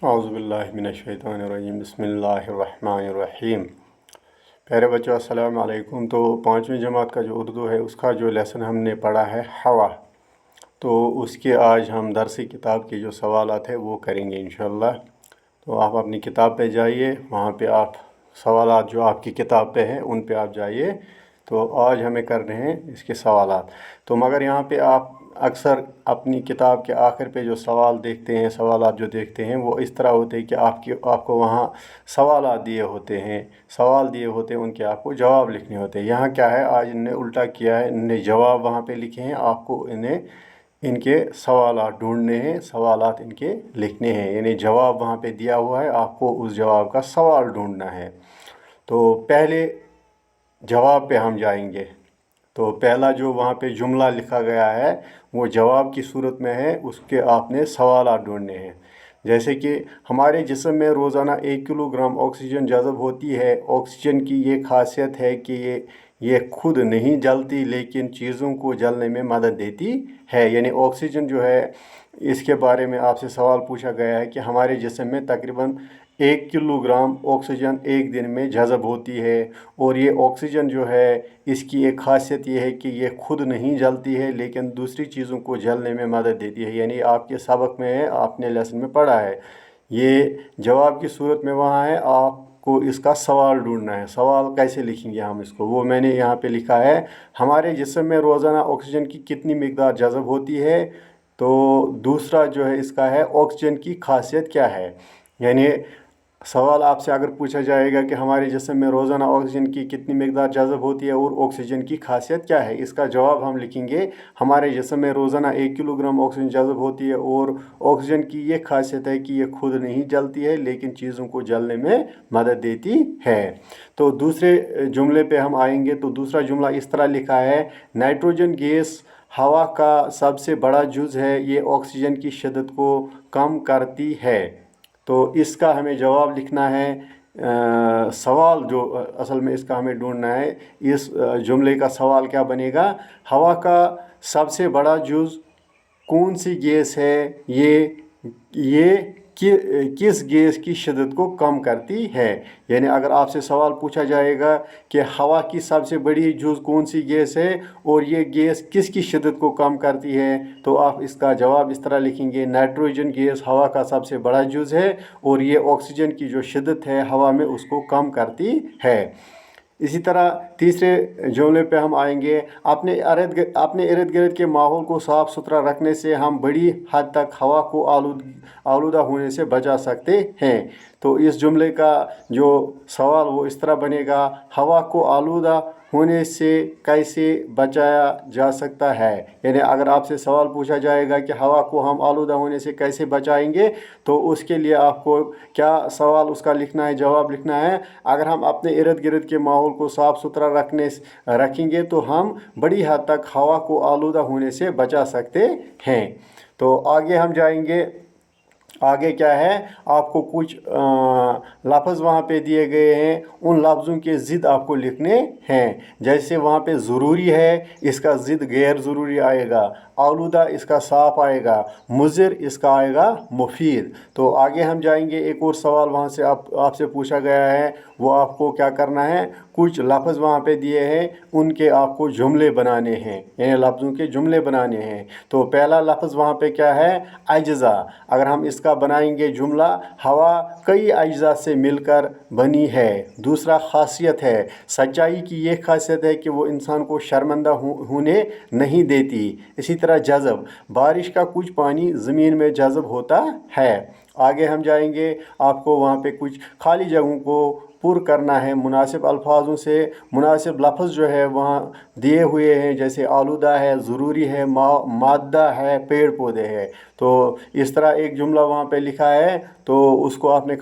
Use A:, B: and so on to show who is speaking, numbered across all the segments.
A: औज़ुबिल्लाहिमिनश्शैतानिर्रजीम बिस्मिल्लाहिर्रहमानिर्रहीम। प्यारे बच्चों अस्सलाम वालेकुम। तो पाँचवीं जमात का जो उर्दू है उसका जो लेसन हमने पढ़ा है हवा, तो उसके आज हम दरसी किताब के जो सवालात है वो करेंगे इंशाअल्लाह। तो आप अपनी किताब पे जाइए, वहाँ पे आप सवालात जो आपकी किताब पे हैं उन पे आप जाइए। तो आज हमें कर रहे हैं इसके सवालात। तो मगर यहाँ पे आप अक्सर अपनी किताब के आखिर पे जो सवाल देखते हैं, सवालात जो देखते हैं वो इस तरह होते हैं कि आपको वहाँ सवालात दिए होते हैं, सवाल दिए होते हैं, उनके आपको जवाब लिखने होते हैं। यहाँ क्या है, आज इनने उल्टा किया है, इनने जवाब वहाँ पे लिखे हैं, आपको इन्हें इनके सवालात ढूंढने हैं, सवालात इनके लिखने हैं। यानी जवाब वहाँ पे दिया हुआ है, आपको उस जवाब का सवाल ढूंढना है। तो पहले जवाब पे हम जाएंगे। तो पहला जो वहाँ पे जुमला लिखा गया है वो जवाब की सूरत में है, उसके आपने सवालात ढूंढने हैं। जैसे कि हमारे जिस्म में रोज़ाना 1 किलोग्राम ऑक्सीजन जज़ब होती है। ऑक्सीजन की ये खासियत है कि ये खुद नहीं जलती लेकिन चीज़ों को जलने में मदद देती है। यानी ऑक्सीजन जो है, इसके बारे में आपसे सवाल पूछा गया है कि हमारे जिस्म में तकरीबन 1 किलोग्राम ऑक्सीजन एक दिन में जज़ब होती है, और ये ऑक्सीजन जो है इसकी एक खासियत ये है कि ये खुद नहीं जलती है लेकिन दूसरी चीज़ों को जलने में मदद देती है। यानी आपके सबक में है, आपने लेसन में पढ़ा है। ये जवाब की सूरत में वहाँ है, आपको इसका सवाल ढूंढना है। सवाल कैसे लिखेंगे हम इसको, वो मैंने यहाँ पे लिखा है, हमारे जिस्म में रोज़ाना ऑक्सीजन की कितनी मिकदार जज़ब होती है। तो दूसरा जो है इसका है, ऑक्सीजन की खासियत क्या है। यानी सवाल आपसे अगर पूछा जाएगा कि हमारे जिस्म में रोज़ाना ऑक्सीजन की कितनी मिकदार जज़ब होती है और ऑक्सीजन की खासियत क्या है, इसका जवाब हम लिखेंगे, हमारे जिस्म में रोज़ाना 1 किलोग्राम ऑक्सीजन जज़ब होती है और ऑक्सीजन की ये खासियत है कि ये खुद नहीं जलती है लेकिन चीज़ों को जलने में मदद देती है। तो दूसरे जुमले पे हम आएंगे। तो दूसरा जुमला इस तरह लिखा है, नाइट्रोजन गैस हवा का सबसे बड़ा जुज़ है, ये ऑक्सीजन की शिद्दत को कम करती है। तो इसका हमें जवाब लिखना है। सवाल जो असल में इसका हमें ढूंढना है, इस जुमले का सवाल क्या बनेगा, हवा का सबसे बड़ा जुज़ कौन सी गैस है, ये किस गैस की शिद्दत को कम करती है। यानी अगर आपसे सवाल पूछा जाएगा कि हवा की सबसे बड़ी जुज़ कौन सी गैस है और ये गैस किसकी शिद्दत को कम करती है, तो आप इसका जवाब इस तरह लिखेंगे, नाइट्रोजन गैस हवा का सबसे बड़ा जुज़ है और ये ऑक्सीजन की जो शिद्दत है हवा में उसको कम करती है। इसी तरह तीसरे जुमले पे हम आएंगे, अपने इर्द गिर्द के माहौल को साफ़ सुथरा रखने से हम बड़ी हद तक हवा को आलूदा होने से बचा सकते हैं। तो इस जुमले का जो सवाल वो इस तरह बनेगा, हवा को आलूदा होने से कैसे बचाया जा सकता है। यानी अगर आपसे सवाल पूछा जाएगा कि हवा को हम आलूदा होने से कैसे बचाएंगे, तो उसके लिए आपको क्या सवाल उसका लिखना है, जवाब लिखना है। अगर हम अपने इर्द गिर्द के माहौल को साफ़ सुथरा रखेंगे तो हम बड़ी हद तक हवा को आलूदा होने से बचा सकते हैं। तो आगे हम जाएंगे। आगे क्या है, आपको कुछ लफ्ज़ वहाँ पे दिए गए हैं, उन लफ्ज़ों के ज़िद आपको लिखने हैं। जैसे वहाँ पे ज़रूरी है, इसका ज़िद गैर ज़रूरी आएगा, आलूदा इसका साफ़ आएगा, मुज़िर इसका आएगा मुफीद। तो आगे हम जाएंगे, एक और सवाल वहाँ से आपसे पूछा गया है, वो आपको क्या करना है, कुछ लफ्ज़ वहाँ पे दिए हैं, उनके आपको जुमले बनाने हैं, यानी लफ्ज़ों के जुमले बनाने हैं। तो पहला लफ्ज़ वहाँ पे क्या है, अज्ज़ा। अगर हम इसका बनाएंगे जुमला, हवा कई अज्ज़ा से मिलकर बनी है। दूसरा खासियत है, सच्चाई की ये खासियत है कि वो इंसान को शर्मिंदा होने नहीं देती। इसी तरह जज़ब, बारिश का कुछ पानी ज़मीन में जज़ब होता है। आगे हम जाएंगे, आपको वहाँ पे कुछ खाली जगहों को पुर करना है मुनासिब अल्फाजों से। मुनासिब लफ्ज़ जो है वहाँ दिए हुए हैं, जैसे आलूदा है, ज़रूरी है, मादा है, पेड़ पौधे हैं। तो इस तरह एक जुमला वहाँ पे लिखा है, तो उसको आपने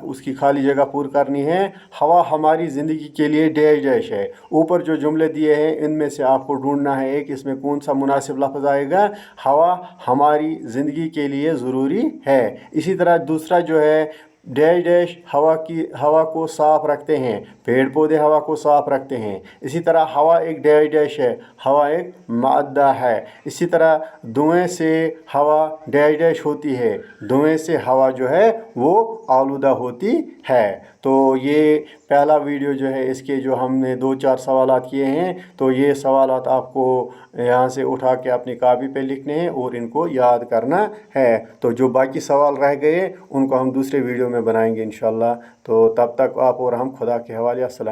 A: उसकी खाली जगह पूरी करनी है। हवा हमारी ज़िंदगी के लिए डैश डैश है। ऊपर जो जुमले दिए हैं इनमें से आपको ढूंढना है एक, इसमें कौन सा मुनासिब लफ्ज़ आएगा, हवा हमारी ज़िंदगी के लिए ज़रूरी है। इसी तरह दूसरा जो है, डैश डैश हवा को साफ़ रखते हैं, पेड़ पौधे हवा को साफ़ रखते हैं। इसी तरह हवा एक डैश डैश है, हवा एक मादा है। इसी तरह धुएं से हवा डैश डैश होती है, धुएं से हवा जो है वो आलूदा होती है। तो ये पहला वीडियो जो है, इसके जो हमने 2-4 सवालात किए हैं, तो ये सवालात आपको यहाँ से उठा के अपनी कॉपी पे लिखने हैं और इनको याद करना है। तो जो बाकी सवाल रह गए उनको हम दूसरे वीडियो में बनाएंगे इंशाल्लाह। तो तब तक आप और हम खुदा के हवाले। अस्सलाम।